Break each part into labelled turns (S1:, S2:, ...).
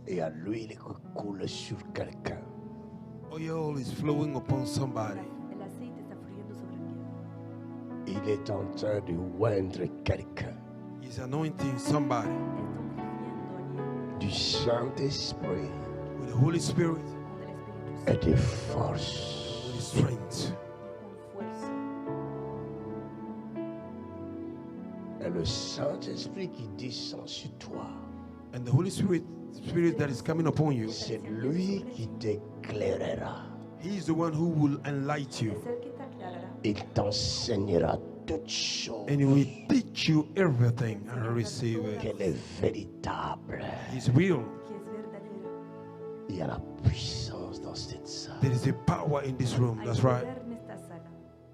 S1: Et à l'huile qui coule sur quelqu'un.
S2: Oil is flowing upon somebody.
S3: El aceite está fluyendo sobre alguien.
S1: Il est en train de oindre quelqu'un.
S2: He's anointing somebody
S3: Está ungiendo a alguien
S1: Du Saint-Esprit
S2: with the Holy Spirit,
S3: con el Espíritu
S1: et
S3: Santo
S1: de force.
S2: with strength.
S3: y con fuerza.
S1: Et le Saint-Esprit qui descend sur toi,
S2: And the Holy Spirit that is coming upon you,
S1: c'est lui qui t'éclairera.
S2: He is the one who will enlighten you.
S3: Es el que te aclarará
S1: Il t'enseignera toutes choses.
S2: And He will teach you everything and receive it.
S1: Qu'elle est véritable.
S2: He's real.
S3: que es verdadera.
S1: Il y a la puissance dans cette salle.
S2: There is a power in this room.
S3: Hay
S2: That's
S3: poder
S2: right.
S3: en esta sala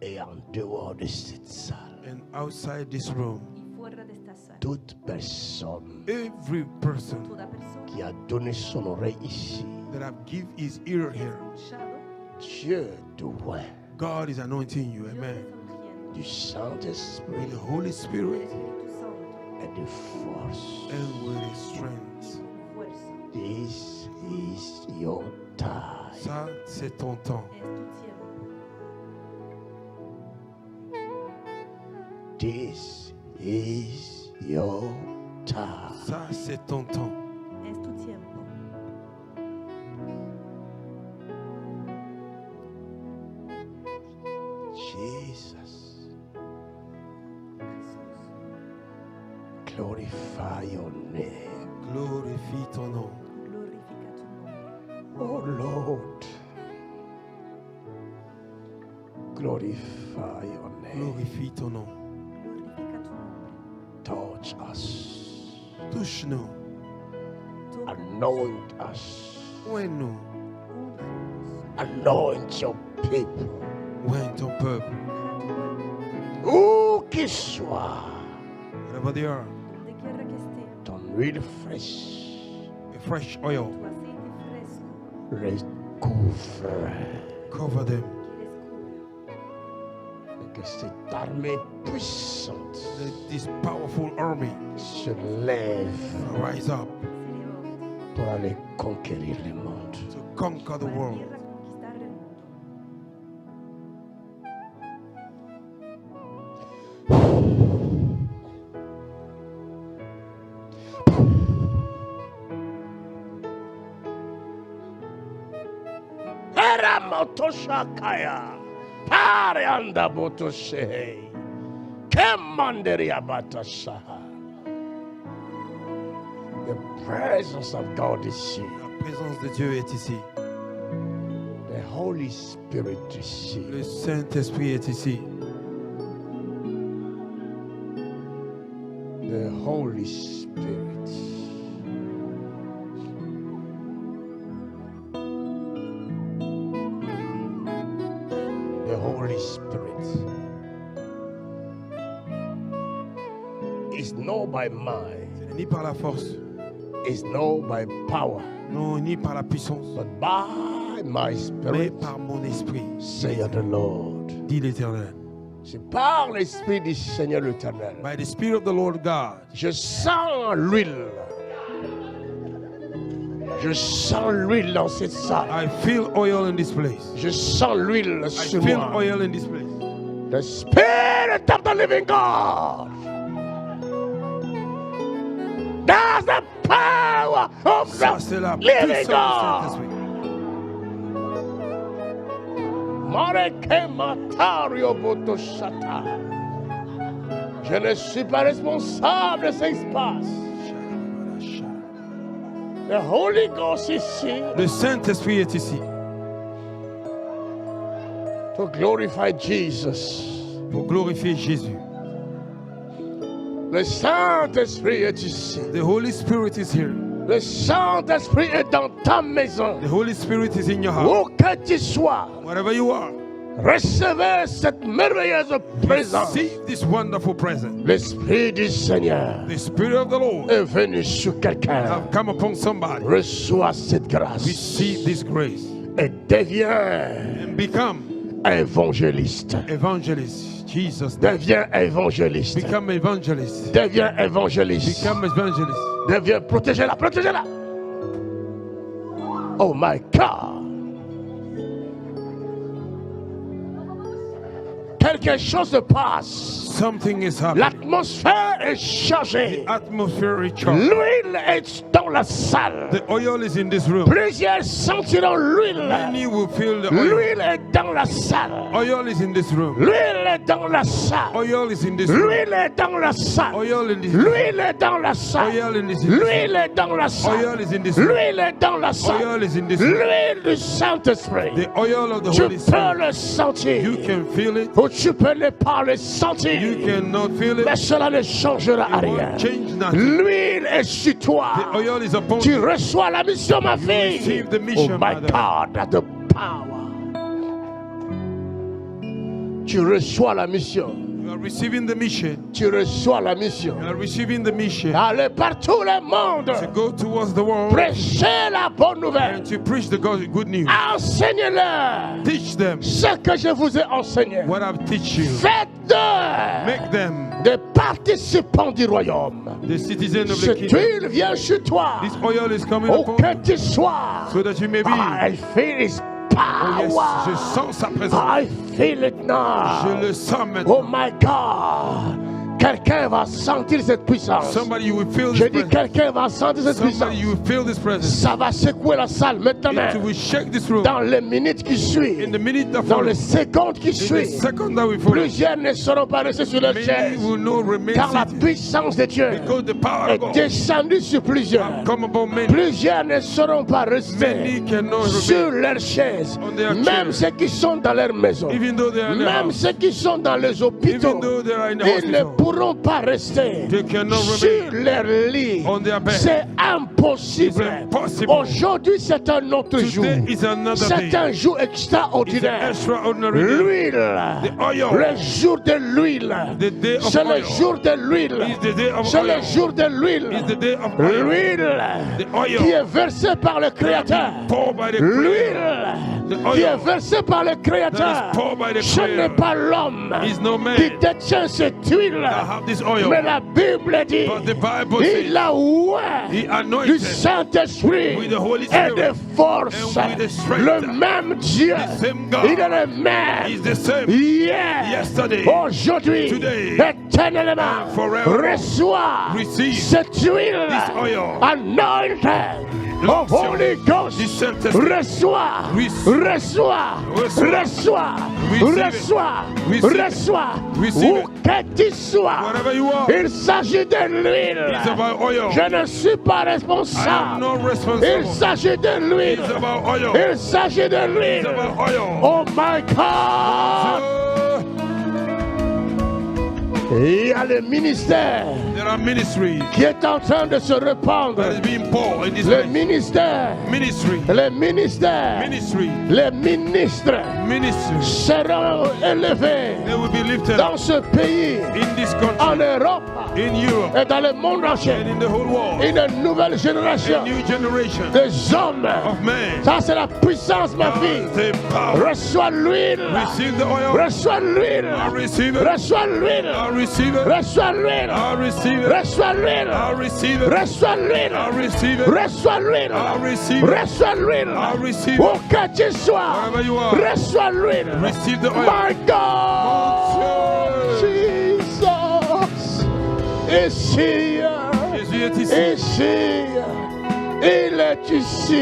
S1: Et en dehors de cette salle,
S2: And outside this room,
S3: y fuera de esta sala.
S1: toute personne
S2: every person
S3: Toda persona
S1: qui a donné son oreille ici,
S2: that have give his ear
S3: que
S2: here,
S3: es escuchado,
S1: Dieu te oint
S2: God is anointing you.
S3: Dios
S2: Amen.
S3: te está ungiendo
S1: du Saint-Esprit
S2: With the Holy
S3: del
S2: Spirit
S3: Espíritu Santo
S1: et de force.
S2: and with strength.
S3: con fuerza.
S1: This is your time.
S2: Ça, c'est ton temps.
S3: Es tu tiempo.
S1: This is your time.
S2: Ça, c'est ton temps.
S3: Es tu tiempo.
S1: Jesus,
S3: Jesús,
S1: glorify your name.
S2: Glorifie ton nom.
S3: glorifica tu nombre.
S1: Oh Lord, glorify your name.
S2: Glorifie ton nom.
S3: Glorifica tu nombre.
S1: Touch us,
S2: Touche-nous.
S3: Tócanos,
S1: anoint us,
S2: Oins-nous.
S3: úngenos,
S1: anoint your people.
S2: Oins ton peuple.
S1: Où qu'il soit,
S2: Wherever they are.
S3: donde quiera que esté,
S1: ton huile fraîche
S2: A fresh oil.
S3: tu aceite fresco
S1: recouvre
S2: Cover them.
S3: que les cubra.
S1: et que cette armée puissante
S2: Let this powerful army
S1: se lève
S2: rise up
S3: Se levante
S1: pour aller conquérir le monde.
S2: to conquer the
S3: para
S2: world.
S3: tierra conquistar el mundo.
S1: Eramotoshakaya, Parianda Botoshe, Kemanderia Batasaha. The presence of God is here.
S2: La présence de Dieu est ici.
S1: The Holy Spirit is here.
S2: Le Saint-Esprit est ici.
S1: The Holy Spirit. The Holy Spirit is not by mind,
S2: Ce n'est ni par la force,
S1: is not by power,
S2: non, ni par la puissance,
S1: but by my
S2: mais
S1: spirit,
S2: par mon esprit,
S1: saith the Lord.
S2: dit l'Éternel.
S1: C'est par l'Esprit du Seigneur l'Éternel.
S2: By the Spirit of the Lord God,
S1: Je sens l'huile. Je sens l'huile dans cette salle.
S2: I feel oil in this place.
S1: Je sens l'huile
S2: I
S1: sur
S2: feel
S1: moi.
S2: oil in this place.
S1: The Spirit of the living God. That's the power of
S2: Ça,
S1: the
S2: c'est la
S1: living
S2: puissance du
S1: God.
S2: Saint-Esprit.
S1: Mareke Matario Botoshata. Je ne suis pas responsable de ce qui se passe. The Holy Ghost is here
S2: Le Saint-Esprit est ici
S1: to glorify Jesus.
S2: pour glorifier Jésus.
S1: Le Saint-Esprit est ici.
S2: The Holy Spirit is here.
S1: Le Saint-Esprit est dans ta maison.
S2: The Holy Spirit is in your house.
S1: Où que tu sois,
S2: Wherever you are,
S1: recevez cette merveilleuse présence.
S2: receive this wonderful present.
S1: L'Esprit du Seigneur
S2: The Spirit of the Lord
S1: est venu sur quelqu'un.
S2: have come upon somebody.
S1: Reçois cette grâce
S2: Receive this grace
S1: et deviens
S2: and become
S1: évangéliste.
S2: evangelist. Jesus,
S1: Deviens évangéliste.
S2: become evangelist.
S1: Deviens évangéliste.
S2: Become evangelist.
S1: Deviens, protégez-la, protégez-la. Oh my God. Quelque chose se passe.
S2: Something is happening.
S1: L'atmosphère est changée.
S2: The atmosphere is charged.
S1: L'huile est dans la salle.
S2: The oil is in this room.
S1: Plusieurs sentiront l'huile.
S2: Many will feel the oil.
S1: L'huile est dans la salle.
S2: Oil is in this room.
S1: L'huile est dans la salle.
S2: Oil is in this room.
S1: L'huile est dans la salle.
S2: Oil in this room.
S1: L'huile est dans la salle.
S2: Oil in this
S1: L'huile est dans la salle.
S2: Oil is in this room.
S1: L'huile est dans la salle.
S2: Oil is in this room.
S1: L'huile du Saint-Esprit.
S2: The oil of the
S1: Tu
S2: Holy
S1: peux
S2: Spirit.
S1: le sentir.
S2: You can feel it.
S1: Ou tu peux ne pas le sentir.
S2: You cannot feel it.
S1: Mais cela ne changera
S2: It
S1: rien.
S2: won't change nothing.
S1: L'huile est sur toi.
S2: The oil is upon
S1: Tu
S2: you.
S1: reçois la mission, ma fille.
S2: receive the mission,
S1: Oh my
S2: mother.
S1: God, the power. Tu reçois la mission.
S2: You are receiving the mission.
S1: Tu reçois la mission.
S2: You are receiving the mission
S1: Allez par tout le monde.
S2: to go towards the world
S1: Prêchez la bonne nouvelle.
S2: and to preach the good news.
S1: Enseignez-leur
S2: Teach them
S1: ce que je vous ai enseigné.
S2: what I've teach you.
S1: Faites-de
S2: Make them
S1: des participants du royaume.
S2: the citizens of the
S1: Cette
S2: kingdom.
S1: huile vient sur toi.
S2: This oil is coming
S1: Où
S2: upon
S1: que
S2: you
S1: tu sois.
S2: so that you may be.
S1: I feel his
S2: Oh yes, je
S1: power.
S2: sens sa présence.
S1: I feel it
S2: Je
S1: now.
S2: le sens maintenant.
S1: Oh my God. Quelqu'un va sentir cette puissance.
S2: Somebody you will feel
S1: Je
S2: this
S1: dis
S2: presence.
S1: quelqu'un va sentir cette puissance.
S2: Somebody you will feel this presence.
S1: Ça va secouer la salle maintenant.
S2: It will shake this room.
S1: Dans les minutes qui
S2: In
S1: suivent,
S2: the minute that
S1: dans
S2: follows,
S1: les secondes qui
S2: in the
S1: suivent,
S2: second that we follow,
S1: plusieurs ne seront pas restés sur leur
S2: many
S1: chaise.
S2: will not remain
S1: Car la
S2: seated
S1: puissance de Dieu
S2: because the power
S1: est
S2: of God
S1: descendue sur plusieurs.
S2: come upon many.
S1: Plusieurs ne seront pas restés
S2: Many cannot
S1: sur
S2: remain,
S1: leur chaise.
S2: on their
S1: Même
S2: chairs.
S1: ceux qui sont dans leur maison.
S2: Even though they are in the
S1: Même
S2: house,
S1: ceux qui sont dans les hôpitaux.
S2: even though they are in the
S1: Ils ne
S2: hospital,
S1: pourront pas rester
S2: they cannot
S1: sur
S2: remain
S1: leur lit.
S2: on their bed.
S1: C'est impossible.
S2: It's impossible.
S1: Aujourd'hui, c'est un autre jour.
S2: Today is another
S1: C'est
S2: day.
S1: un jour
S2: It's an
S1: extraordinaire.
S2: extraordinary day.
S1: L'huile,
S2: The oil.
S1: le jour de l'huile,
S2: The day of
S1: c'est le
S2: oil
S1: jour de l'huile,
S2: is the day of
S1: c'est le
S2: oil.
S1: jour de l'huile,
S2: Is the day of oil.
S1: l'huile
S2: The oil.
S1: qui est versée par le Créateur,
S2: Poured by the
S1: l'huile
S2: The
S1: qui
S2: oil
S1: est versée par le
S2: that
S1: Créateur.
S2: is poured by the
S1: Ce n'est
S2: Creator
S1: pas l'homme
S2: is no man
S1: qui détient cette huile,
S2: that have this oil.
S1: mais la Bible dit,
S2: But the Bible
S1: il
S2: says
S1: a oint
S2: he
S1: du
S2: anointed
S1: Saint-Esprit
S2: with the Holy
S1: et
S2: Spirit
S1: de force.
S2: and with the strength.
S1: Le même Dieu,
S2: The same God
S1: il est le même
S2: is the same
S1: hier,
S2: yesterday,
S1: aujourd'hui,
S2: today,
S1: éternellement.
S2: and forever.
S1: Reçois
S2: Receive
S1: cette huile
S2: this oil.
S1: anointed of
S2: L'onction
S1: Holy Ghost.
S2: du Saint-Esprit.
S1: Reçois,
S2: Receive.
S1: reçois,
S2: Reçois.
S1: reçois,
S2: Receive it.
S1: reçois,
S2: Receive it.
S1: reçois,
S2: Receive
S1: où
S2: it.
S1: que tu sois.
S2: Wherever you are,
S1: Il s'agit de l'huile.
S2: it's about oil.
S1: Je ne suis pas
S2: I am
S1: responsable.
S2: not
S1: Il
S2: responsible.
S1: s'agit de l'huile.
S2: It's about oil.
S1: Il s'agit de
S2: It's
S1: l'huile.
S2: about oil.
S1: Oh my God. Il y a le ministère
S2: There are ministries
S1: qui est en train de se répandre.
S2: that is being poured in this
S1: Le
S2: place.
S1: ministère,
S2: Ministry,
S1: le ministère,
S2: ministry,
S1: les ministres
S2: ministry.
S1: seront élevés
S2: They will be lifted
S1: dans
S2: up
S1: ce pays,
S2: in this
S1: en
S2: country,
S1: Europe
S2: in Europe,
S1: et dans le monde entier.
S2: and in the whole world.
S1: Une nouvelle génération
S2: A new generation
S1: des hommes.
S2: of men.
S1: Ça, c'est la puissance, ma fille.
S2: The power.
S1: Reçois l'huile.
S2: Receive the oil.
S1: Reçois l'huile.
S2: I receive it.
S1: Reçois l'huile.
S2: I receive it.
S1: Reçois l'huile.
S2: I receive it.
S1: Reçois l'huile.
S2: I receive it.
S1: Reçois l'huile.
S2: I receive it.
S1: Reçois l'huile.
S2: I receive it.
S1: Reçois l'huile.
S2: I receive
S1: Où
S2: it.
S1: que tu sois.
S2: Wherever you are.
S1: Reçois l'huile.
S2: Receive the oil.
S1: My God.
S2: Monsieur.
S1: Jesus. Ici.
S2: Jésus est ici.
S1: Ici. Il est
S2: He
S1: ici.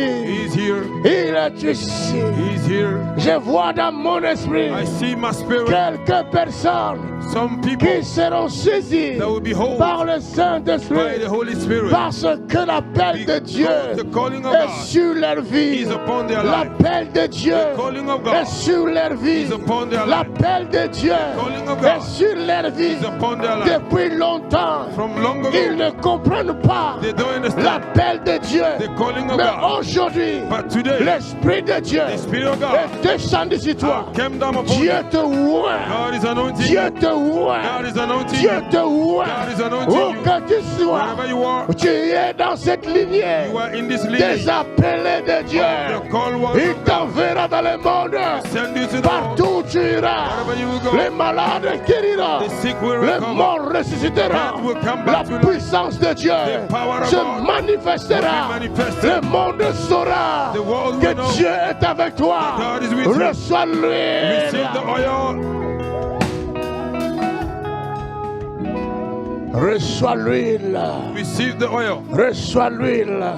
S2: is here.
S1: Il est ici.
S2: He is here.
S1: Je vois dans mon esprit
S2: I see my spirit.
S1: quelques personnes
S2: Some people
S1: qui seront saisies
S2: that will be whole
S1: par le
S2: by
S1: Saint-Esprit
S2: the Holy Spirit.
S1: parce que l'appel de Dieu
S2: Because the calling of
S1: est
S2: God
S1: sur leur vie.
S2: is upon their life.
S1: L'appel de Dieu
S2: The calling of God
S1: est sur leur vie.
S2: is upon their life.
S1: L'appel de Dieu
S2: calling of
S1: est
S2: God
S1: sur leur vie
S2: is upon their life.
S1: depuis longtemps.
S2: From long
S1: Ils
S2: ago,
S1: ne comprennent pas
S2: they don't understand
S1: l'appel de Dieu.
S2: the calling of
S1: Mais
S2: God.
S1: aujourd'hui,
S2: But today,
S1: l'Esprit de Dieu
S2: the Spirit of God
S1: est descendu sur toi.
S2: came down upon
S1: Dieu
S2: you.
S1: te oint.
S2: God is anointing
S1: Dieu
S2: you.
S1: te oint.
S2: God is anointing
S1: Dieu
S2: you.
S1: te oint.
S2: God is anointing
S1: Où
S2: you.
S1: que tu sois,
S2: Wherever you are,
S1: tu es dans cette lignée
S2: you are in this
S1: des
S2: lineage.
S1: appelés de Dieu.
S2: The call was
S1: Il
S2: of God.
S1: t'enverra dans le monde.
S2: Send you to the world.
S1: Partout où tu iras,
S2: Wherever you will go,
S1: les malades guériront.
S2: the sick will
S1: Les
S2: recover.
S1: morts ressusciteront.
S2: Death will come
S1: La
S2: back to
S1: puissance de Dieu
S2: the power of
S1: se
S2: God
S1: manifestera.
S2: will be manifested.
S1: Le monde saura
S2: The world
S1: que
S2: will know
S1: Dieu est avec toi.
S2: God is with you.
S1: Reçois l'huile.
S2: Receive the oil.
S1: Reçois l'huile.
S2: Receive the oil.
S1: Reçois l'huile.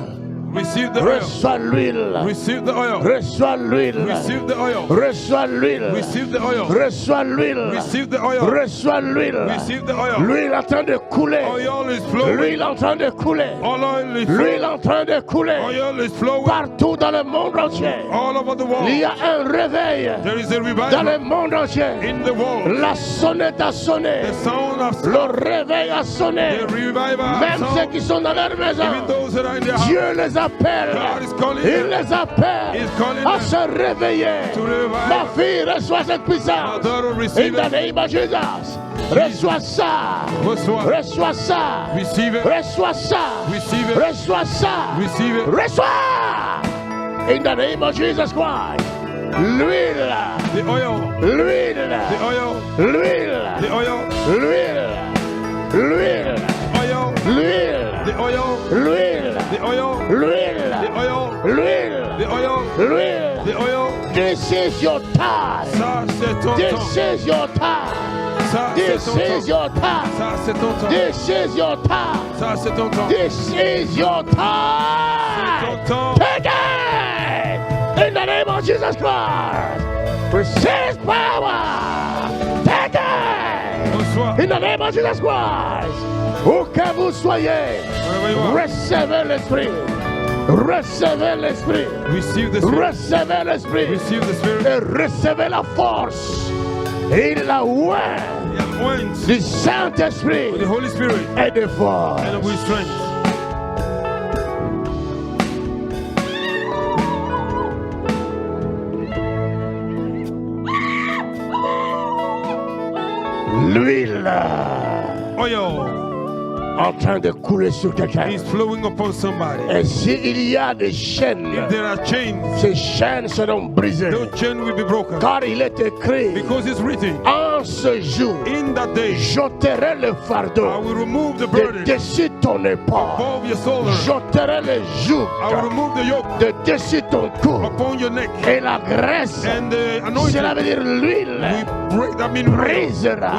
S2: Receive the oil.
S1: Reçois l'huile.
S2: Receive the oil.
S1: Reçois l'huile.
S2: Receive the oil.
S1: Reçois l'huile.
S2: Receive the oil.
S1: Reçois l'huile.
S2: Receive the oil.
S1: Reçois l'huile.
S2: Receive the oil.
S1: L'huile en train de couler.
S2: Oil is flowing.
S1: L'huile en train de couler.
S2: Oil is
S1: L'huile
S2: flowing.
S1: en train de couler.
S2: Oil is flowing
S1: Partout dans le monde entier.
S2: all over the world.
S1: Il y a un réveil
S2: There is a
S1: dans le
S2: revival
S1: monde entier.
S2: in the world.
S1: La sonnette a sonné.
S2: The sound of
S1: Le réveil a sonné.
S2: the revival
S1: Même ceux
S2: sound.
S1: qui sont dans leur maison.
S2: Even those that are in their house.
S1: Dieu les appelle.
S2: God is calling
S1: Il
S2: them.
S1: les appelle
S2: He's calling
S1: à
S2: them
S1: se réveiller.
S2: to revive.
S1: Ma fille, reçois cette
S2: My
S1: puissance.
S2: daughter,
S1: In
S2: receive
S1: the
S2: it.
S1: name of Jesus. Reçois ça.
S2: Reçois.
S1: Reçois ça.
S2: Receive it.
S1: Reçois ça.
S2: Receive it.
S1: Reçois ça.
S2: Receive it.
S1: Reçois. In the name of Jesus Christ. L'huile.
S2: The oil.
S1: L'huile.
S2: The oil.
S1: L'huile.
S2: The oil.
S1: L'huile. L'huile.
S2: Oil.
S1: L'huile.
S2: The oil.
S1: L'huile.
S2: The oil.
S1: L'huile.
S2: The oil.
S1: L'huile.
S2: The oil.
S1: L'huile.
S2: The oil.
S1: This is your time.
S2: Ça, c'est ton
S1: This
S2: temps.
S1: is your time.
S2: Ça, c'est
S1: This
S2: ton
S1: is
S2: temps.
S1: your time.
S2: Ça, c'est ton temps.
S1: This is your time.
S2: Ça, c'est ton temps.
S1: This is your time.
S2: Ton temps.
S1: Take it in the name of Jesus Christ. Receive power. Take it
S2: Reçois.
S1: in the name of Jesus Christ. Où que vous soyez, recevez l'esprit. Recevez l'esprit.
S2: Receive the Spirit.
S1: Recevez l'esprit.
S2: Receive the Spirit.
S1: Et recevez la force et la ouïe
S2: The anointing.
S1: du Saint-Esprit
S2: The Holy Spirit.
S1: et de force.
S2: And with strength.
S1: L'huile
S2: Oil
S1: en train de couler sur quelqu'un.
S2: is flowing upon somebody.
S1: Et s'il y a des chaînes,
S2: If there are chains,
S1: ces chaînes seront brisées.
S2: those chains will be broken.
S1: Car il est écrit,
S2: Because it's written,
S1: en ce jour,
S2: in that day,
S1: j'ôterai le
S2: I
S1: fardeau
S2: will remove the
S1: de
S2: burden
S1: dessus ton épaule.
S2: above your shoulder.
S1: J'ôterai le joug
S2: I will remove the yoke
S1: de dessus ton cou.
S2: upon your neck.
S1: Et la graisse,
S2: And the anointing,
S1: cela veut dire l'huile,
S2: we break, that means
S1: brisera,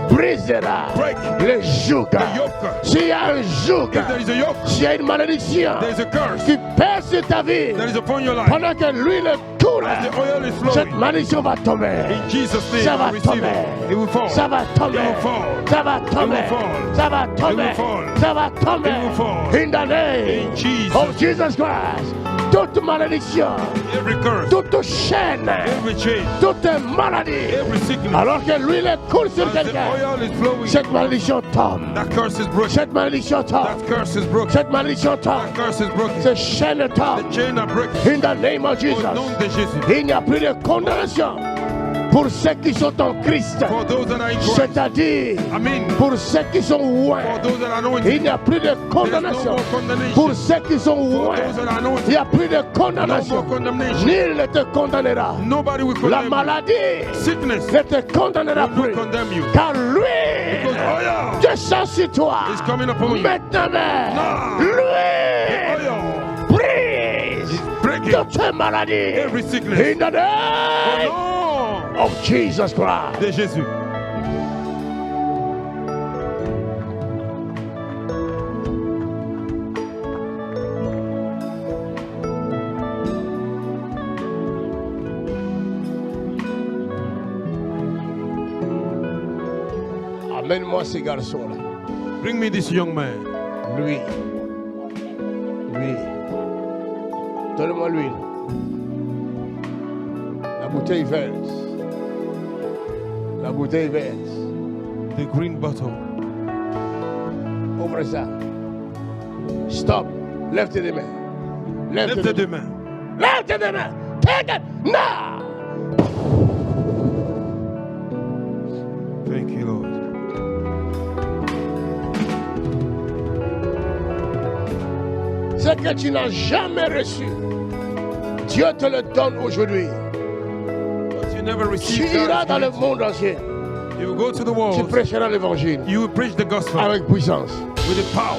S1: brisera
S2: break
S1: le joug.
S2: the yoke.
S1: S'il y a un joug,
S2: If there is a yoke,
S1: s'il y a une malédiction
S2: there is a curse
S1: qui pèse sur ta vie,
S2: that is upon your life.
S1: pendant que l'huile coule,
S2: As the oil is
S1: cette
S2: flowing,
S1: malédiction va tomber.
S2: in Jesus' name,
S1: Ça
S2: I
S1: va
S2: receive
S1: tomber.
S2: it. It will fall.
S1: Ça va tomber.
S2: It will fall.
S1: Ça va tomber.
S2: It will fall.
S1: Ça va tomber.
S2: It will fall.
S1: Ça va tomber.
S2: It will fall.
S1: In the name
S2: In Jesus.
S1: of Jesus Christ. Toute malédiction,
S2: Every curse,
S1: toute chaîne,
S2: every chain,
S1: toute maladie,
S2: every sickness,
S1: alors que l'huile coule sur
S2: as the
S1: quelqu'un,
S2: oil is flowing,
S1: cette malédiction tombe.
S2: that curse is broken.
S1: Cette malédiction tombe.
S2: That curse is broken.
S1: Cette malédiction tombe.
S2: That curse is broken.
S1: Cette chaîne
S2: The
S1: tombe.
S2: chain are breaking.
S1: In the name of
S2: Au
S1: Jesus.
S2: nom de Jésus.
S1: Il n'y a plus de condamnation pour ceux qui sont en Christ.
S2: For those that are in Christ.
S1: C'est-à-dire
S2: Amen.
S1: pour ceux qui sont loin.
S2: For those that are anointed.
S1: Il n'y a plus de
S2: There is no
S1: condamnation.
S2: more condemnation.
S1: Pour ceux qui sont
S2: For
S1: loin,
S2: those that are
S1: il
S2: anointed.
S1: n'y a plus de
S2: No
S1: condamnation.
S2: more condemnation.
S1: Nul ne te condamnera.
S2: Nobody will
S1: La
S2: condemn you.
S1: maladie
S2: Sickness
S1: ne te condamnera
S2: will
S1: plus.
S2: not condemn you.
S1: Car
S2: Because
S1: lui
S2: oil
S1: descend sur toi.
S2: is coming upon you.
S1: Maintenant même,
S2: Now,
S1: lui
S2: Oil
S1: brise
S2: is breaking
S1: toute maladie.
S2: every sickness.
S1: In the name
S2: Au nom
S1: of Jesus Christ.
S2: de Jésus.
S1: Amène-moi ces garçons-là.
S2: Bring me this young man.
S1: Lui. Lui. Donne-moi l'huile. La bouteille verte. La bouteille verte.
S2: The green bottle.
S1: Ouvre ça. Stop. Lève tes deux mains.
S2: Lève tes deux mains.
S1: Lève tes deux mains. Take it now.
S2: Thank you, Lord.
S1: Ce que tu n'as jamais reçu, Dieu te le donne aujourd'hui.
S2: What you never
S1: Tu
S2: received,
S1: iras
S2: God
S1: dans le
S2: gives
S1: monde entier.
S2: you. You will go to the
S1: Tu
S2: world.
S1: prêcheras l'évangile
S2: You will preach the gospel
S1: avec puissance.
S2: with the power.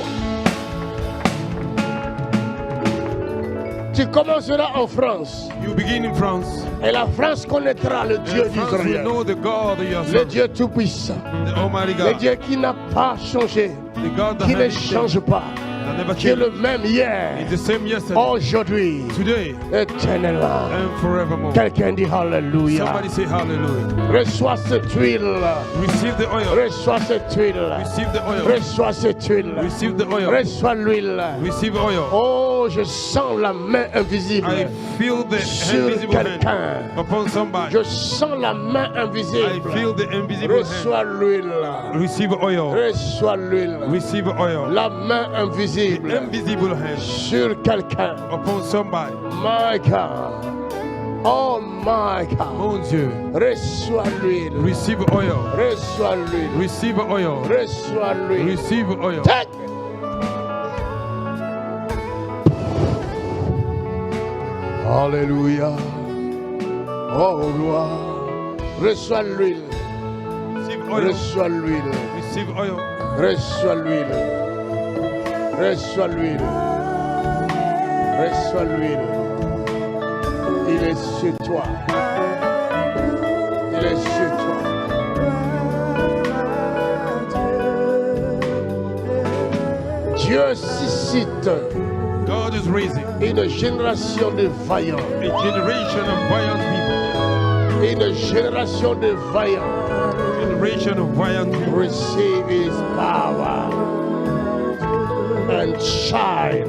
S1: Tu commenceras en France.
S2: You begin in France.
S1: Et la France connaîtra le Dieu
S2: And France will
S1: d'Israël.
S2: know the God of your
S1: Le
S2: son,
S1: Dieu Tout-Puissant.
S2: the Almighty
S1: Le
S2: God,
S1: Dieu qui n'a pas changé.
S2: the God that
S1: Qui ne
S2: never changed,
S1: change pas.
S2: that never
S1: Qui est le
S2: changed.
S1: même hier,
S2: It's the same yesterday,
S1: aujourd'hui,
S2: today,
S1: éternellement.
S2: and forevermore.
S1: Quelqu'un dit Alléluia.
S2: Somebody say hallelujah.
S1: Reçois cette huile.
S2: Receive the oil.
S1: Reçois cette huile.
S2: Receive the oil.
S1: Reçois cette huile.
S2: Receive the oil.
S1: Reçois l'huile.
S2: Receive oil.
S1: Oh, je sens la main invisible
S2: I feel the
S1: sur
S2: invisible hand
S1: quelqu'un.
S2: upon somebody.
S1: Je sens la main
S2: I
S1: invisible.
S2: feel the invisible hand.
S1: Reçois l'huile.
S2: Receive oil.
S1: Reçois l'huile.
S2: Receive oil.
S1: La main
S2: The
S1: invisible
S2: invisible hand
S1: sur quelqu'un.
S2: upon somebody.
S1: My God. Oh my God.
S2: Mon Dieu.
S1: Reçois l'huile.
S2: Receive oil.
S1: Reçois l'huile.
S2: Receive oil.
S1: Reçois l'huile.
S2: Receive oil.
S1: Take. Alléluia. Oh gloire. Reçois l'huile.
S2: Receive oil.
S1: Reçois l'huile.
S2: Receive oil.
S1: Reçois l'huile. Reçois l'huile. Reçois l'huile. Il est sur toi. Il est sur toi. Dieu suscite
S2: God is raising
S1: une génération de vaillants.
S2: a generation of valiant people.
S1: Une génération de vaillants.
S2: Generation of valiant people.
S1: Receive his power and shine.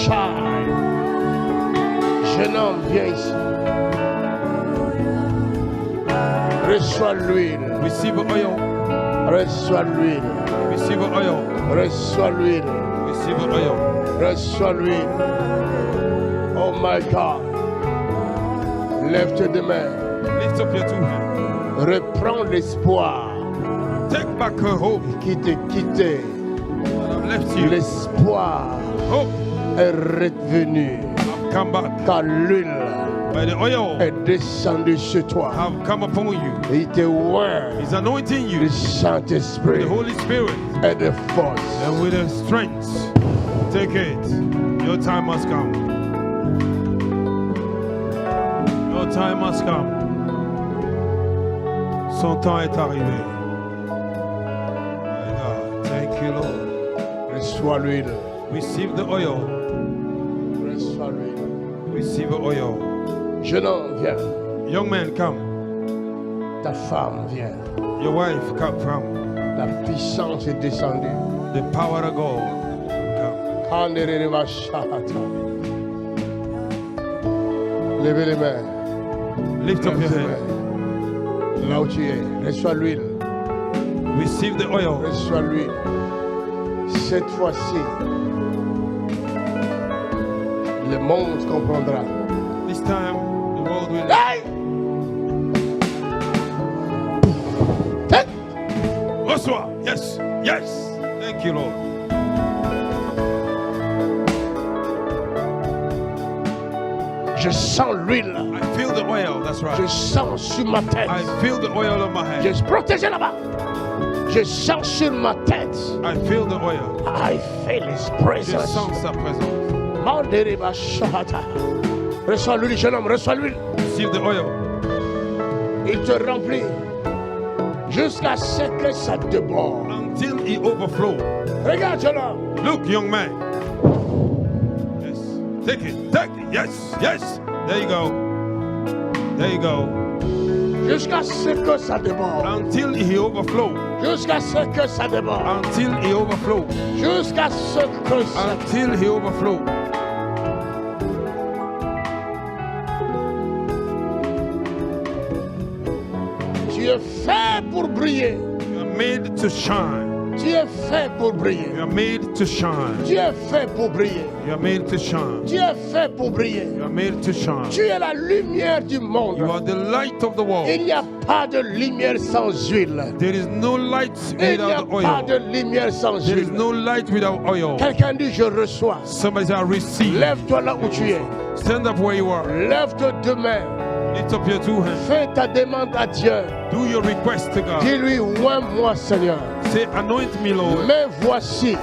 S1: Shine. Jeune homme, viens ici. Reçois l'huile.
S2: Receive oil.
S1: Reçois l'huile.
S2: Receive oil.
S1: Reçois l'huile.
S2: Receive oil.
S1: Reçois l'huile. Oh my God. Lève tes deux mains.
S2: Lift up your two hands.
S1: Reprends l'espoir
S2: Take back her hope
S1: qui te quittait.
S2: that I've left you.
S1: L'espoir
S2: Hope
S1: est revenu.
S2: have come back.
S1: Car l'huile
S2: By the oil
S1: est descendue sur toi.
S2: have come upon you.
S1: Il te oint
S2: He's anointing
S1: du
S2: you with
S1: Saint-Esprit
S2: the Holy Spirit
S1: et de force.
S2: and with the strength. Take it. Your time must come. Your time must come. Son temps est arrivé. My God, thank you, Lord.
S1: Reçois l'huile.
S2: Receive the oil.
S1: Reçois l'huile.
S2: Receive the oil.
S1: Jeune homme, viens.
S2: Young man, come.
S1: Ta femme, viens.
S2: Your wife, come.
S1: La puissance est descendue.
S2: The power of God. Come.
S1: Kandereva shahata. Levez les mains.
S2: Lift up
S1: Lève
S2: your
S1: tes
S2: hand.
S1: mains. Là où tu es, reçois l'huile.
S2: Receive the oil.
S1: Reçois l'huile. Cette fois-ci, le monde comprendra.
S2: This time, the world will.
S1: Hey! Hey!
S2: Reçois. Yes. Yes. Thank you, Lord.
S1: Je sens l'huile.
S2: I feel the oil. That's
S1: Je
S2: right.
S1: sens sur ma tête.
S2: I feel the oil on my hand.
S1: Je suis protégé là-bas. Je sens sur ma tête.
S2: I feel the oil.
S1: I feel his
S2: Je
S1: presence.
S2: sens sa présence.
S1: Mandereba shahata. Reçois l'huile, jeune homme, reçois l'huile.
S2: Receive the oil.
S1: Il te remplit jusqu'à ce que ça déborde.
S2: Until he overflow.
S1: Regarde, jeune homme.
S2: Look, young man. Yes. Take it. Take it. Yes. Yes. There you go. There you go.
S1: Jusqu'à ce que ça déborde.
S2: Until he overflow.
S1: Jusqu'à ce que ça déborde.
S2: Until he overflow.
S1: Jusqu'à ce que ça
S2: Until he overflow.
S1: Tu es fait pour briller.
S2: You are made to shine.
S1: Tu es fait pour briller.
S2: You are made to shine.
S1: Tu es fait pour briller.
S2: You are made to shine.
S1: Tu es fait pour briller.
S2: You are made to shine.
S1: Tu es la lumière du monde.
S2: You are the light of the world.
S1: Il n'y a pas de lumière sans huile.
S2: There is no light
S1: Il n'y a
S2: without the
S1: pas de
S2: oil.
S1: lumière sans
S2: There is
S1: huile.
S2: no light without oil.
S1: Quelqu'un dit je reçois.
S2: Somebody say, I receive.
S1: Lève-toi là où tu es.
S2: Stand up where you are.
S1: Lève tes deux mains.
S2: Lift up your two hands.
S1: Fais ta demande à Dieu.
S2: Do your request to God.
S1: Dis-lui, oins-moi, Seigneur.
S2: Say, anoint me, Lord.
S1: Me voici.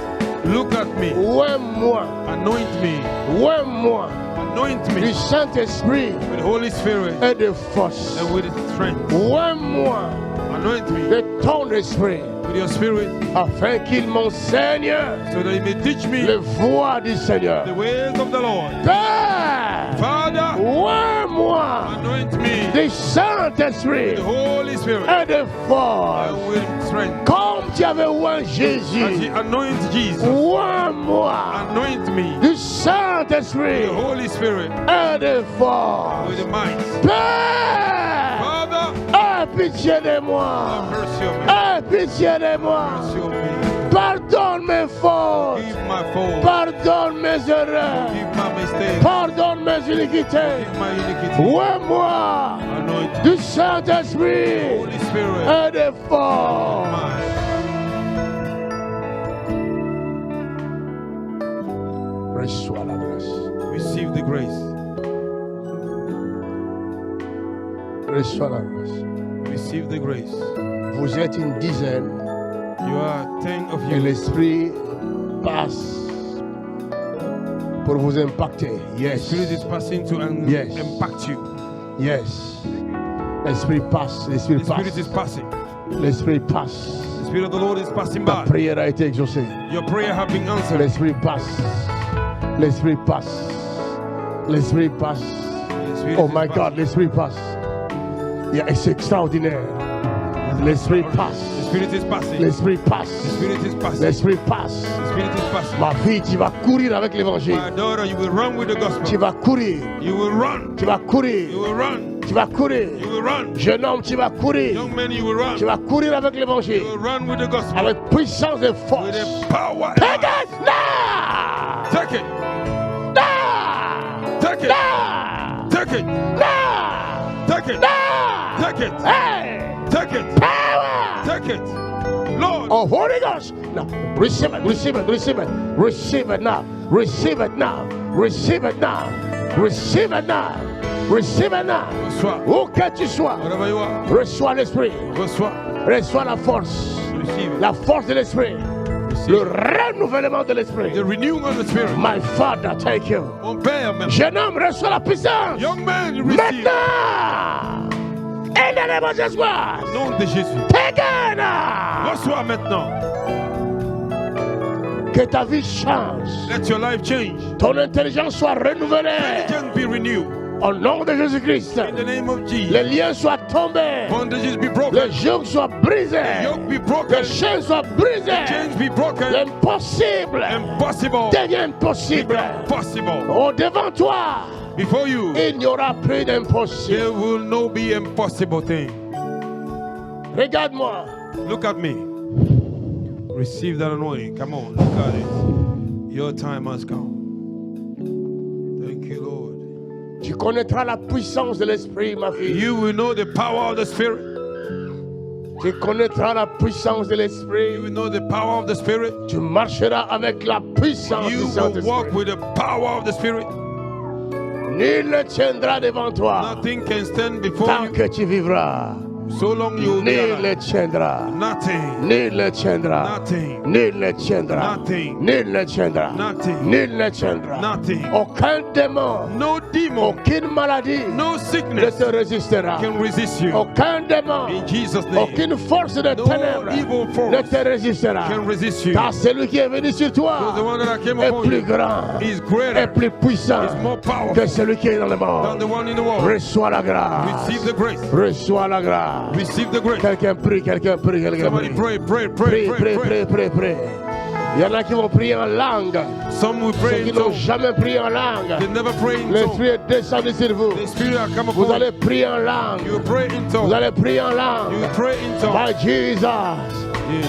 S2: Look at me.
S1: Oins-moi.
S2: Anoint me.
S1: Oins-moi.
S2: Anoint
S1: Du
S2: me
S1: Saint-Esprit
S2: with Holy Spirit
S1: et de force.
S2: and with strength.
S1: Oins-moi
S2: Anoint me
S1: de ton esprit,
S2: with your spirit
S1: afin qu'il m'enseigne
S2: so that He may teach me
S1: les voies du Seigneur.
S2: the ways of the Lord.
S1: Père,
S2: Father,
S1: oins-moi
S2: anoint me
S1: du
S2: with
S1: Saint-Esprit
S2: the Holy Spirit
S1: et de force.
S2: and with strength.
S1: Comme tu avais oint
S2: As He
S1: Jésus,
S2: anoints Jesus,
S1: oins-moi
S2: anoint me
S1: du
S2: with
S1: Saint-Esprit
S2: the Holy Spirit
S1: et de force.
S2: with the might.
S1: Père,
S2: Father,
S1: aie pitié de moi.
S2: have mercy on me.
S1: Aie pitié de moi.
S2: Mercy on me.
S1: Pardonne mes fautes.
S2: Give my fault.
S1: Pardonne mes erreurs.
S2: Give my mistakes.
S1: Pardonne mes iniquités.
S2: Give my iniquity.
S1: Oins-moi
S2: Anoint
S1: du Saint-Esprit
S2: Holy Spirit.
S1: et de force.
S2: Mine.
S1: Reçois la grâce.
S2: Receive the grace.
S1: Reçois la grâce.
S2: Receive the grace.
S1: Vous êtes une dizaine
S2: You are 10 of
S1: et
S2: you.
S1: l'Esprit passe pour vous impacter. Yes.
S2: Spirit is passing to
S1: Yes.
S2: impact you.
S1: Yes. L'Esprit passe. L'Esprit
S2: The Spirit is
S1: passe.
S2: passing.
S1: L'Esprit passe.
S2: The Spirit of the Lord is passing
S1: Ta
S2: by.
S1: prière a été exaucée.
S2: Your prayer have been answered.
S1: L'Esprit passe. L'Esprit passe. L'Esprit passe.
S2: The Spirit
S1: Oh
S2: is
S1: my
S2: passing.
S1: God, l'Esprit passe. Yeah, c'est extraordinaire. L'Esprit
S2: The
S1: passe.
S2: Spirit is passing.
S1: L'Esprit
S2: The
S1: passe.
S2: Spirit is passing.
S1: L'Esprit passe.
S2: The Spirit is passing.
S1: Ma fille, tu vas courir avec l'évangile.
S2: My daughter, you will run with the
S1: Tu
S2: gospel.
S1: vas courir.
S2: You will run.
S1: Tu vas courir.
S2: You will run.
S1: Tu vas courir.
S2: You will run.
S1: Jeune homme, tu vas courir.
S2: Young man, you will run.
S1: Tu vas courir avec l'évangile.
S2: You will run with the gospel.
S1: Avec puissance et
S2: With
S1: force.
S2: the power.
S1: Take it now!
S2: Take it.
S1: Now!
S2: Take it.
S1: Now!
S2: Take it.
S1: Now!
S2: Take it.
S1: Now!
S2: Take it.
S1: Hey!
S2: Take it.
S1: Power!
S2: Take it. Lord.
S1: Oh, Holy Ghost! Now, receive it, receive it, receive it. Receive it now. Receive it now. Receive it now. Receive it now. Receive it now.
S2: Reçois.
S1: Où que tu sois,
S2: Wherever you are.
S1: reçois l'esprit.
S2: Reçois.
S1: Reçois la force.
S2: Receive it.
S1: La force de l'esprit.
S2: Receive
S1: Le
S2: it.
S1: renouvellement de l'esprit.
S2: The renewing of the Spirit.
S1: My Father, thank you.
S2: Mon Père, merci.
S1: Jeune homme, reçois la puissance.
S2: Young man, receive.
S1: Maintenant. In the name of Jesus.
S2: Au nom de Jésus.
S1: Take it now.
S2: Reçois maintenant.
S1: Que ta vie change.
S2: Let your life change.
S1: Ton intelligence soit renouvelée.
S2: Intelligence be renewed.
S1: Au nom de Jésus-Christ.
S2: In the name of
S1: Les
S2: Jesus.
S1: liens soient tombés.
S2: Bondages be broken.
S1: Les jougs soient brisés.
S2: Yoke be broken.
S1: Les chaînes soient brisées.
S2: Chains be broken.
S1: L'impossible
S2: Impossible.
S1: devient possible.
S2: Possible.
S1: Oh, devant toi,
S2: Before you,
S1: il n'y aura plus d'impossible.
S2: there will no be impossible thing.
S1: Regarde-moi.
S2: Look at me. Receive that anointing. Come on, look at it. Your time has come. Thank you, Lord.
S1: Tu connaîtras la puissance de l'esprit, ma fille.
S2: You will know the power of the Spirit.
S1: Tu connaîtras la puissance de
S2: You
S1: l'esprit.
S2: will know the power of the Spirit.
S1: Tu marcheras avec la puissance
S2: You
S1: du
S2: will
S1: Saint-Esprit.
S2: walk with the power of the Spirit.
S1: Nul ne tiendra devant toi
S2: Nothing can stand before
S1: tant
S2: you.
S1: que tu vivras.
S2: So long you will be
S1: Nul ne
S2: alive.
S1: tiendra.
S2: Nothing.
S1: Nul ne tiendra.
S2: Nothing.
S1: Nul ne tiendra.
S2: Nothing.
S1: Nul ne tiendra.
S2: Nothing.
S1: Nul ne tiendra.
S2: Nothing.
S1: Aucun démon,
S2: No demon,
S1: aucune maladie
S2: no
S1: ne
S2: sickness
S1: te résistera.
S2: can resist you.
S1: Aucun démon,
S2: In Jesus' name,
S1: aucune force de
S2: no
S1: ténèbres
S2: evil
S1: ne
S2: force
S1: te résistera.
S2: can resist you.
S1: Car celui qui est venu sur toi
S2: Because the one that came
S1: est
S2: upon
S1: plus
S2: you
S1: grand,
S2: is
S1: est
S2: greater,
S1: plus puissant
S2: is more
S1: que
S2: powerful
S1: celui qui est dans le
S2: than
S1: monde.
S2: the one in the world.
S1: Reçois la grâce.
S2: Receive the grace.
S1: Reçois la grâce.
S2: Receive the grace.
S1: Quelqu'un prie, quelqu'un prie, quelqu'un
S2: Somebody
S1: prie.
S2: pray, pray,
S1: Prie,
S2: pray, pray,
S1: prie,
S2: pray.
S1: prie, prie, prie. Il y en a qui vont prier en langue.
S2: Some will
S1: Ceux
S2: pray
S1: qui
S2: in
S1: n'ont
S2: tongues.
S1: jamais prié en langue.
S2: They never pray in
S1: L'Esprit
S2: tongues.
S1: est descendu sur vous.
S2: The Spirit will come
S1: Vous
S2: upon
S1: allez
S2: you.
S1: prier en langue.
S2: You will pray in
S1: Vous
S2: tongues.
S1: allez prier en
S2: You
S1: langue.
S2: will pray in tongues.
S1: By Jesus.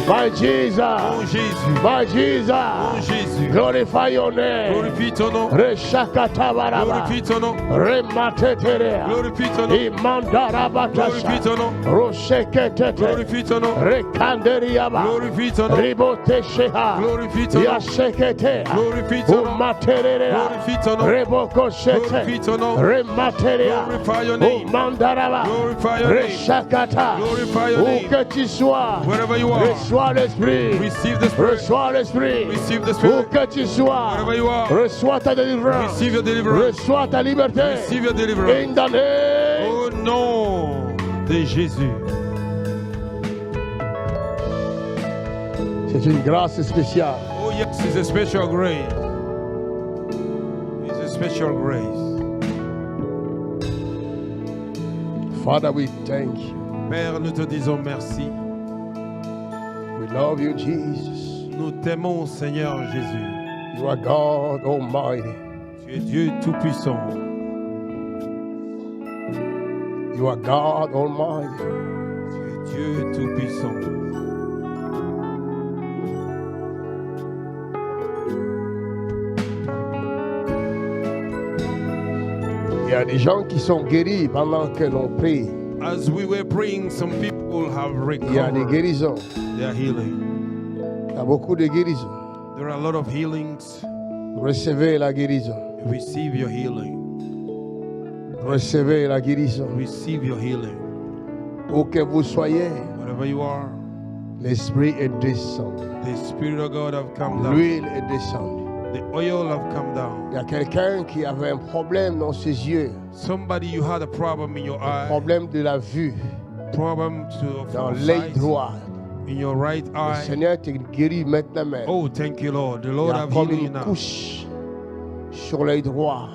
S1: My Jesus.
S2: Oh Jésus.
S1: My Jesus.
S2: Oh Jésus.
S1: Glorify your name.
S2: Glorifie ton nom.
S1: Reshakatabaraba.
S2: Glorifie ton nom.
S1: Remateterea.
S2: Glorifie ton nom.
S1: Imandarabatasha.
S2: Glorifie ton nom.
S1: Rosheketete.
S2: Glorifie ton nom.
S1: Rekanderiaba.
S2: Glorifie ton nom.
S1: Ribotesheha.
S2: Glorifie ton nom.
S1: Yashekete.
S2: Glorifie ton nom.
S1: Umaterea.
S2: Glorifie ton nom.
S1: Rebokoshete.
S2: Glorifie ton nom.
S1: Rematerea.
S2: Glorify your name.
S1: Umandaraba.
S2: Glorify your name.
S1: Reshakata.
S2: Glorify your
S1: Où
S2: name.
S1: que tu sois.
S2: Wherever you are.
S1: Reçois l'esprit.
S2: Receive the Spirit.
S1: Reçois l'esprit.
S2: Receive the
S1: Où
S2: Spirit.
S1: que tu sois.
S2: Wherever you are.
S1: Reçois ta délivrance.
S2: Receive your deliverance.
S1: Reçois ta liberté.
S2: Receive your deliverance.
S1: In the name.
S2: Au nom de Jésus.
S1: C'est une grâce spéciale.
S2: Oh yes, it's a special grace. It's a special grace.
S1: Father, we thank you.
S2: Père, nous te disons merci.
S1: We love you, Jesus.
S2: Nous t'aimons, Seigneur Jésus.
S1: You are God Almighty.
S2: Tu es Dieu Tout-Puissant.
S1: You are God Almighty.
S2: Tu es Dieu Tout-Puissant.
S1: Il y a des gens qui sont guéris pendant que l'on prie.
S2: As we were praying, some people have
S1: Il y a des
S2: recovered
S1: guérisons.
S2: their healing.
S1: Il y a beaucoup de guérisons.
S2: There are a lot of healings.
S1: Recevez la guérison.
S2: Receive your healing.
S1: Recevez la guérison.
S2: Receive your healing.
S1: Où que vous soyez,
S2: Wherever you are,
S1: l'Esprit est descendu.
S2: the Spirit of God have come down.
S1: L'huile est descendue.
S2: The oil have come down.
S1: Il y a quelqu'un qui avait un problème dans ses yeux,
S2: Somebody, you had a problem in your eye,
S1: problème de la vue,
S2: problem
S1: dans
S2: from
S1: l'œil
S2: sight,
S1: droit.
S2: in your right
S1: Le
S2: eye.
S1: Seigneur te guérit maintenant même.
S2: Oh, thank you, Lord. The
S1: Il y
S2: Lord
S1: a
S2: have
S1: comme
S2: healed you
S1: une
S2: now.
S1: couche sur l'œil droit.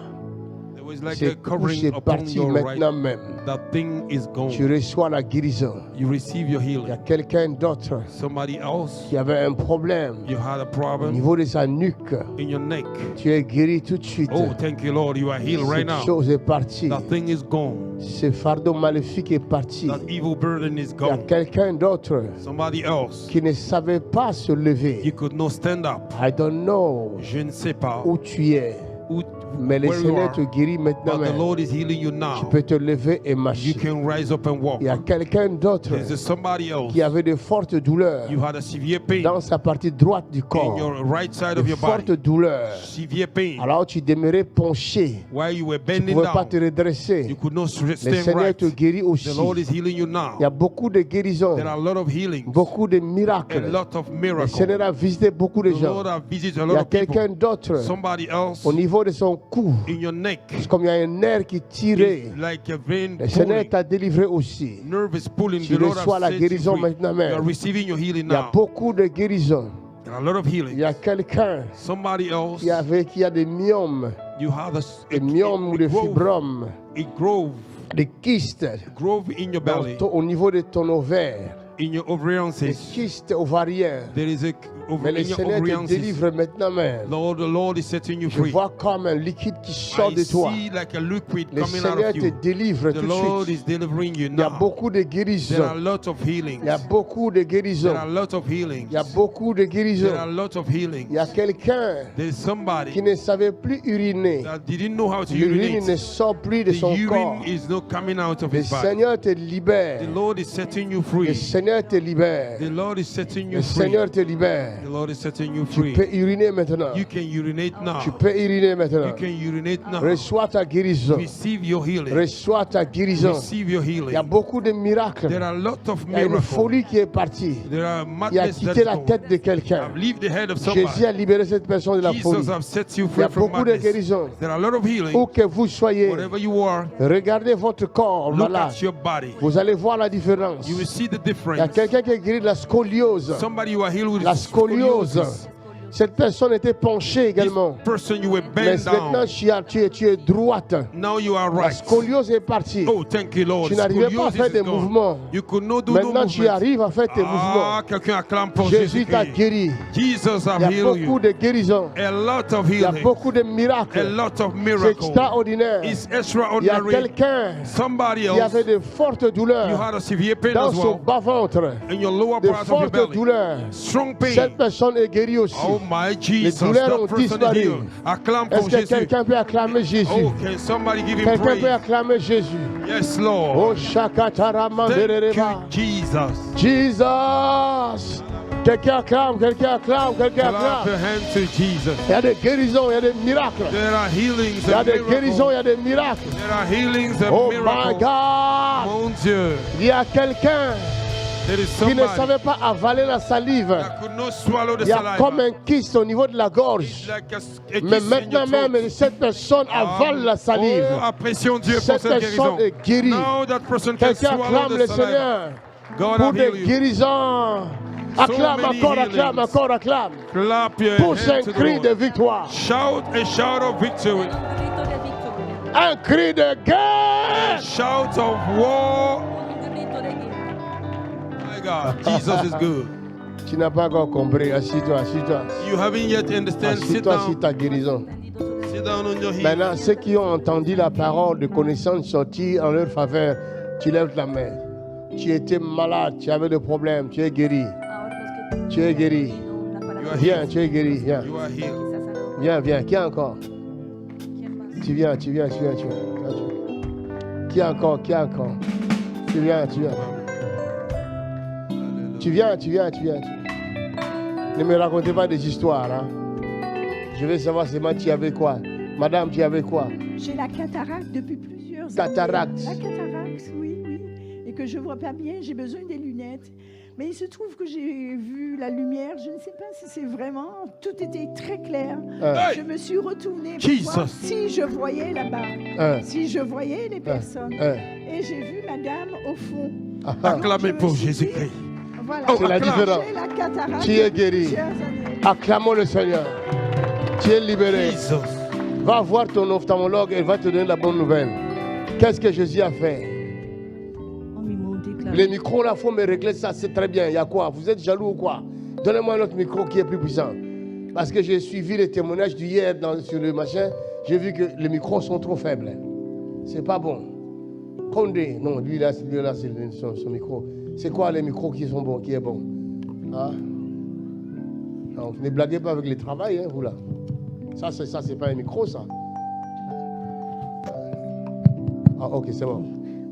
S2: There was like a
S1: Cette couche
S2: covering
S1: est
S2: upon
S1: partie
S2: your
S1: maintenant
S2: right.
S1: même.
S2: That thing is gone.
S1: Tu reçois la guérison.
S2: You receive your
S1: Il y a
S2: healing.
S1: quelqu'un d'autre
S2: Somebody else,
S1: qui avait un problème
S2: you had a
S1: au
S2: problem
S1: niveau de sa nuque.
S2: in your neck.
S1: Tu es guéri tout de suite.
S2: Oh, thank you, Lord. You are healed right
S1: Cette
S2: now.
S1: chose est partie.
S2: That thing is gone.
S1: Ce fardeau maléfique est parti.
S2: That evil burden is
S1: Il y a
S2: gone.
S1: quelqu'un d'autre
S2: Somebody else,
S1: qui ne savait pas se
S2: you
S1: lever.
S2: could not stand up.
S1: I don't know
S2: Je ne sais pas
S1: où tu es,
S2: où,
S1: mais le
S2: where you
S1: Seigneur
S2: are,
S1: te guérit maintenant
S2: but the
S1: même.
S2: Lord is healing you
S1: Tu
S2: now.
S1: peux te lever et
S2: You
S1: marcher.
S2: can rise up and walk.
S1: Il y a quelqu'un d'autre
S2: There's somebody else.
S1: qui avait de fortes douleurs
S2: You had a severe pain
S1: dans sa partie droite du
S2: in
S1: corps.
S2: your right side
S1: De
S2: of your
S1: fortes
S2: body.
S1: douleurs.
S2: Severe pain.
S1: Alors tu demeurais penché.
S2: While you were
S1: Tu ne
S2: bending
S1: pouvais pas
S2: down,
S1: te redresser.
S2: you could not
S1: Le
S2: stand
S1: Seigneur
S2: right.
S1: te guérit
S2: The
S1: aussi.
S2: Lord is healing you now.
S1: Il y a beaucoup de guérisons,
S2: There are a lot of healings,
S1: beaucoup de
S2: a
S1: miracles.
S2: lot of
S1: Le
S2: miracles.
S1: Seigneur a visité beaucoup de
S2: The
S1: gens.
S2: Lord have visited a
S1: Il y
S2: lot
S1: a
S2: of people.
S1: quelqu'un d'autre
S2: Somebody else
S1: au niveau de son cou.
S2: in your neck,
S1: C'est comme il y a un nerf qui tirait.
S2: is like a vein
S1: Le Seigneur
S2: pulling.
S1: t'a délivré aussi.
S2: Nerve is pulling.
S1: Tu
S2: The Lord
S1: reçois
S2: has
S1: la
S2: set you
S1: guérison
S2: free.
S1: maintenant
S2: You
S1: même.
S2: are receiving your healing
S1: Il y a
S2: now.
S1: beaucoup de guérisons.
S2: There are a lot of
S1: Il
S2: healing.
S1: y a quelqu'un
S2: Somebody else,
S1: qui a des myomes,
S2: you had
S1: des myomes ou des fibromes,
S2: it grove
S1: des kystes
S2: in your belly,
S1: au niveau de ton ovaire,
S2: in your ovarian
S1: des
S2: cyst.
S1: kystes ovariens.
S2: There is a
S1: Mais le
S2: in your
S1: Seigneur
S2: ovarian
S1: te
S2: cyst.
S1: délivre maintenant même.
S2: Lord, the Lord is setting you
S1: Je
S2: free.
S1: vois comme un liquide qui sort
S2: I
S1: de toi.
S2: see like a liquid
S1: Le
S2: coming out
S1: Seigneur
S2: of
S1: te
S2: you.
S1: délivre
S2: The
S1: tout de
S2: Lord
S1: suite.
S2: is delivering you
S1: Il y a
S2: now.
S1: beaucoup de
S2: There are
S1: guérisons.
S2: a lot of healings.
S1: Il y a beaucoup de guérisons.
S2: There are a lot of healings.
S1: Il y a beaucoup de guérisons.
S2: There are a lot of healings.
S1: Il y a quelqu'un
S2: There is somebody
S1: qui ne savait plus uriner.
S2: that didn't know how to
S1: L'urine ne
S2: urinate.
S1: sort plus de
S2: The
S1: son corps.
S2: urine is not coming out of
S1: Le
S2: his body.
S1: Seigneur te libère.
S2: The Lord is setting you
S1: Le
S2: free.
S1: Seigneur te libère.
S2: The Lord is setting you
S1: Le
S2: free.
S1: Seigneur te libère.
S2: The Lord is setting you
S1: Tu
S2: free.
S1: peux uriner maintenant.
S2: You can urinate now.
S1: Tu peux uriner maintenant.
S2: You can urinate now.
S1: Reçois ta guérison.
S2: Receive your healing.
S1: Reçois ta guérison.
S2: Receive your
S1: Il y a
S2: healing.
S1: beaucoup de miracles.
S2: There are a lot of
S1: Il y a une
S2: miracles.
S1: folie qui est partie.
S2: There are
S1: Qui a
S2: madness
S1: quitté
S2: that's
S1: la
S2: gone.
S1: tête de quelqu'un.
S2: I've leave the head of
S1: Jésus
S2: somebody.
S1: a libéré cette personne de la folie.
S2: Jesus have set you
S1: Il y
S2: free
S1: a
S2: from
S1: beaucoup de
S2: madness.
S1: guérisons.
S2: There are a lot of
S1: Où
S2: healing.
S1: que vous soyez,
S2: Wherever you are,
S1: regardez votre corps
S2: look
S1: malade.
S2: at your body.
S1: Vous allez voir la différence.
S2: You will see the
S1: Il y a
S2: difference.
S1: quelqu'un qui est guéri de la scoliose.
S2: Somebody you are healed with
S1: La scoliose.
S2: scoliosis.
S1: Cette personne était penchée également.
S2: This person, you were
S1: Mais
S2: bent
S1: maintenant,
S2: down.
S1: tu es droite.
S2: Now you are
S1: La
S2: right.
S1: scoliose est partie.
S2: Oh, thank you, Lord.
S1: Tu n'arrivais pas à
S2: Scoliosis
S1: faire des
S2: is gone.
S1: mouvements.
S2: You could not do no
S1: Maintenant, tu
S2: movement.
S1: arrives à faire tes mouvements.
S2: Quelqu'un acclame pour
S1: Jésus t'a
S2: Jésus-Christ.
S1: guéri.
S2: Jesus
S1: Il
S2: have
S1: y a
S2: healed
S1: beaucoup
S2: you.
S1: de guérisons.
S2: A lot of
S1: Il y a
S2: healing.
S1: beaucoup de
S2: A
S1: miracles.
S2: lot of
S1: C'est
S2: miracles.
S1: extraordinaire.
S2: It's
S1: Il y a
S2: extraordinary.
S1: quelqu'un
S2: Somebody
S1: qui
S2: else,
S1: avait de fortes
S2: you
S1: douleurs
S2: had a severe pain
S1: dans
S2: as
S1: son
S2: well
S1: bas-ventre.
S2: in your lower
S1: De
S2: part of your
S1: fortes
S2: belly.
S1: douleurs.
S2: Strong pain.
S1: Cette personne est guérie aussi.
S2: Oh my Jesus,
S1: douleurs
S2: that
S1: ont
S2: person is
S1: disparu.
S2: healed. Acclame
S1: Est-ce
S2: pour
S1: que
S2: Jésus.
S1: quelqu'un peut acclamer Jésus?
S2: Oh, can somebody give him
S1: Quelqu'un peut
S2: praise?
S1: acclamer Jésus.
S2: Yes, Lord.
S1: Oh, Shakatara
S2: Thank
S1: Mandereba.
S2: you, Jesus.
S1: Jesus. Quelqu'un acclame, quelqu'un acclame, quelqu'un
S2: Clap
S1: acclame.
S2: your hands to Jesus.
S1: Il y a des guérisons, il y a des miracles.
S2: There are healings
S1: Il y a
S2: and
S1: des guérisons, il y
S2: miracles.
S1: a des miracles.
S2: There are healings and
S1: Oh my
S2: miracles.
S1: God.
S2: Mon Dieu.
S1: Il y a quelqu'un
S2: There is
S1: qui ne
S2: somebody
S1: savait pas avaler la salive.
S2: that could not swallow the
S1: Il y a comme
S2: saliva.
S1: un kyste au niveau de la gorge.
S2: Like a
S1: Mais
S2: kiss in
S1: maintenant
S2: your throat.
S1: même, cette personne avale la salive.
S2: Oh, apprécions Dieu pour
S1: Cette
S2: cette
S1: personne
S2: guérison.
S1: est guérie.
S2: Now that person can
S1: Quelqu'un
S2: swallow
S1: acclame
S2: the
S1: le
S2: saliva.
S1: Seigneur
S2: God
S1: pour
S2: have
S1: des
S2: healed you.
S1: guérisons. Acclame
S2: many
S1: encore, acclame
S2: healings.
S1: encore, acclame.
S2: Clap your
S1: Pousse un
S2: hands to the
S1: cri de
S2: Lord.
S1: victoire.
S2: Shout a shout of victory.
S3: Un grito de victoria.
S1: Un cri de
S2: A
S1: guerre.
S2: shout of war.
S3: Un grito de guerra.
S2: My God, Jesus is good.
S1: Tu n'as pas encore compris. Assis-toi, assis-toi.
S2: You haven't yet understand. Sit
S1: Assis-toi sur
S2: down.
S1: ta guérison.
S2: Sit down on your heels.
S1: Maintenant, ceux qui ont entendu la parole de connaissance sortir en leur faveur, tu lèves la main. Tu étais malade, tu avais des problèmes, tu es guéri.
S3: Ahora los que
S1: Tu es guéri.
S3: tienen la palabra
S2: You are
S1: Viens, tu es guéri. Viens,
S2: You are healed.
S3: quizás algo-
S1: viens, viens. Qui encore?
S3: ¿Quién más?
S1: Tu viens, tu viens, tu viens, tu viens. Qui encore? Qui encore? Tu viens, tu viens. Tu viens, tu viens, tu viens. Ne me racontez pas des histoires. Hein. Je veux savoir seulement tu avais quoi. Madame, tu avais quoi?
S4: J'ai la cataracte depuis plusieurs années.
S1: Cataracte.
S4: La cataracte, oui, oui. Et que je ne vois pas bien, j'ai besoin des lunettes. Mais il se trouve que j'ai vu la lumière. Je ne sais pas si c'est vraiment. Tout était très clair.
S2: Hey!
S4: Je me suis retournée pour
S2: Jesus.
S4: voir si je voyais là-bas. Si je voyais les personnes. Et j'ai vu madame au fond.
S2: Acclamez
S4: Je me
S2: pour
S4: suis dit,
S2: Jésus-Christ.
S4: Voilà.
S2: Oh,
S1: C'est la
S2: acclame.
S1: différence.
S4: J'ai la cataracte.
S1: Tu es
S4: depuis
S1: guéri.
S4: plusieurs années.
S1: Acclamons le Seigneur. Tu es libéré.
S2: Jesus.
S1: Va voir ton ophtalmologue et il va te donner la bonne nouvelle. Qu'est-ce que Jésus a fait?
S4: Ils m'ont déclaré.
S1: Les micros là, il faut me régler ça, c'est très bien. Il y a quoi? Vous êtes jaloux ou quoi? Donnez-moi un autre micro qui est plus puissant. Parce que j'ai suivi les témoignages d'hier sur le machin. J'ai vu que les micros sont trop faibles. C'est pas bon. Condé, non, lui là c'est son micro. C'est quoi les micros qui sont bons, qui est bon? Hein? Non, ne blaguez pas avec le travail, hein, vous là. Ça, c'est pas un micro, ça. Ah, ok, c'est bon.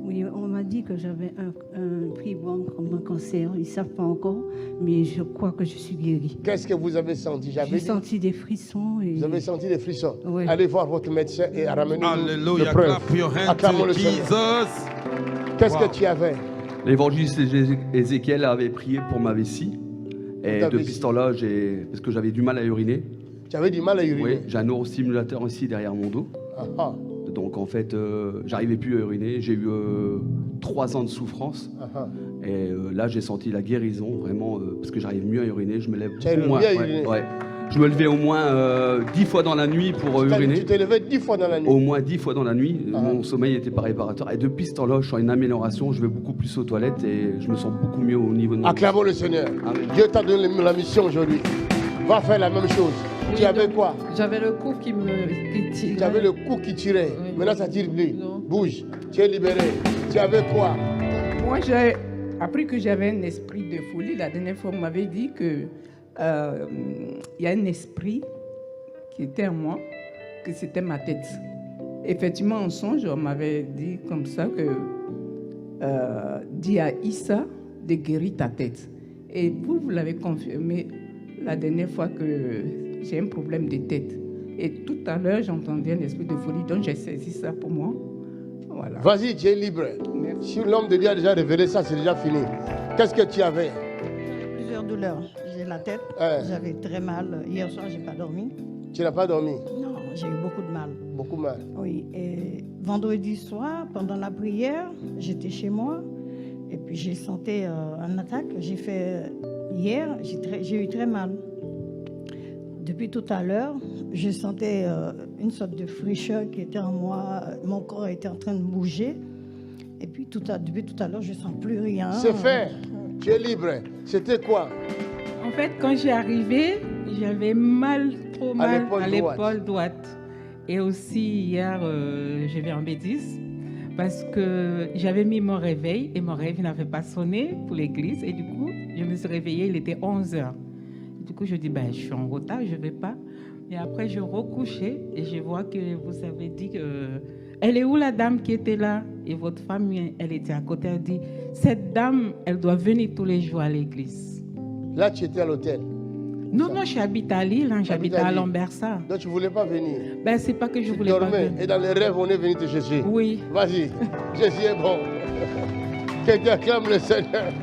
S5: Oui, on m'a dit que j'avais un prix bon comme un cancer. Ils ne savent pas encore, mais je crois que je suis guérie.
S1: Qu'est-ce que vous avez senti?
S5: J'ai senti des frissons. Et...
S1: Vous avez senti des frissons?
S5: Oui.
S1: Allez voir votre médecin et ramenez-nous
S2: Alléluia.
S1: le preuve.
S2: Clap your hands
S1: Acclamons
S2: to
S1: le Seigneur.
S2: Jesus.
S1: Qu'est-ce
S2: Wow.
S1: que tu avais?
S6: L'évangéliste Ézéchiel avait prié pour ma vessie. Et
S1: Ta
S6: depuis
S1: vessie.
S6: ce temps-là, parce que j'avais du mal à uriner.
S1: Tu avais du mal à uriner?
S6: Oui, j'ai un neurostimulateur aussi derrière mon dos.
S1: Ah, ah,
S6: Donc en fait, j'arrivais plus à uriner. J'ai eu 3 ans de souffrance.
S1: ah, ah.
S6: Et là, j'ai senti la guérison, vraiment, parce que j'arrive mieux à uriner. Je me lève
S1: Tu arrives
S6: au moins,
S1: mieux à uriner?
S6: ouais. Je me levais au moins 10 fois dans la nuit pour uriner.
S1: Tu t'es levé 10 fois dans la nuit?
S6: Au moins 10 fois dans la nuit.
S1: Ah.
S6: Mon sommeil n'était pas réparateur. Et depuis ce temps-là, je suis en une amélioration. Je vais beaucoup plus aux toilettes et je me sens beaucoup mieux au niveau de mon...
S1: Acclamons le Seigneur.
S6: Amen.
S1: Dieu t'a donné la mission aujourd'hui. Va faire la même chose. Tu avais quoi?
S7: J'avais le cou qui tirait.
S1: Tu avais le cou qui tirait.
S7: Oui.
S1: Maintenant, ça tire plus.
S7: Non.
S1: Bouge. Tu es libéré. Tu avais quoi?
S7: Moi, j'ai appris que j'avais un esprit de folie. La dernière fois, on m'avait dit que il y a un esprit qui était en moi, que c'était ma tête. Effectivement, en songe, on m'avait dit comme ça que dis à Issa de guérir ta tête. Et vous l'avez confirmé la dernière fois que j'ai un problème de tête. Et tout à l'heure, j'entendais un esprit de folie, donc j'ai saisi ça pour moi. Voilà.
S1: Vas-y, tu es libre.
S7: Merci.
S1: Si l'homme de Dieu a déjà révélé ça, c'est déjà fini. Qu'est-ce que tu avais?
S8: Plusieurs douleurs. J'ai la tête, j'avais très mal. Hier soir, j'ai pas dormi.
S1: Tu n'as pas dormi?
S8: Non, j'ai eu beaucoup de mal.
S1: Beaucoup mal.
S8: Oui, et vendredi soir, pendant la prière, j'étais chez moi et puis j'ai senti une attaque. J'ai fait hier, j'ai eu très mal. depuis tout à l'heure, je sentais une sorte de fraîcheur qui était en moi. Mon corps était en train de bouger. Et puis depuis tout à l'heure, je ne sens plus rien.
S1: C'est fait. Tu es libre. C'était quoi?
S7: En fait, quand j'ai arrivé, j'avais trop mal à l'épaule droite. Et aussi, hier, je vais en bêtise parce que j'avais mis mon réveil et mon réveil n'avait pas sonné pour l'église. Et du coup, je me suis réveillée, il était 11h. Du coup, je dis, je suis en retard, je ne vais pas. Et après, je recouchais et je vois que vous avez dit que... Elle est où la dame qui était là? Et votre femme, elle était à côté. Elle dit, cette dame, elle doit venir tous les jours à l'église.
S1: Là, tu étais à l'hôtel?
S7: Non, j'habite à Lille, j'habite à Lambersart.
S1: Donc, tu ne voulais pas venir?
S7: C'est pas que je voulais pas venir.
S1: Et dans les rêves, on est venu te chercher?
S7: Oui.
S1: Vas-y, Jésus est bon. Quelqu'un acclame le Seigneur.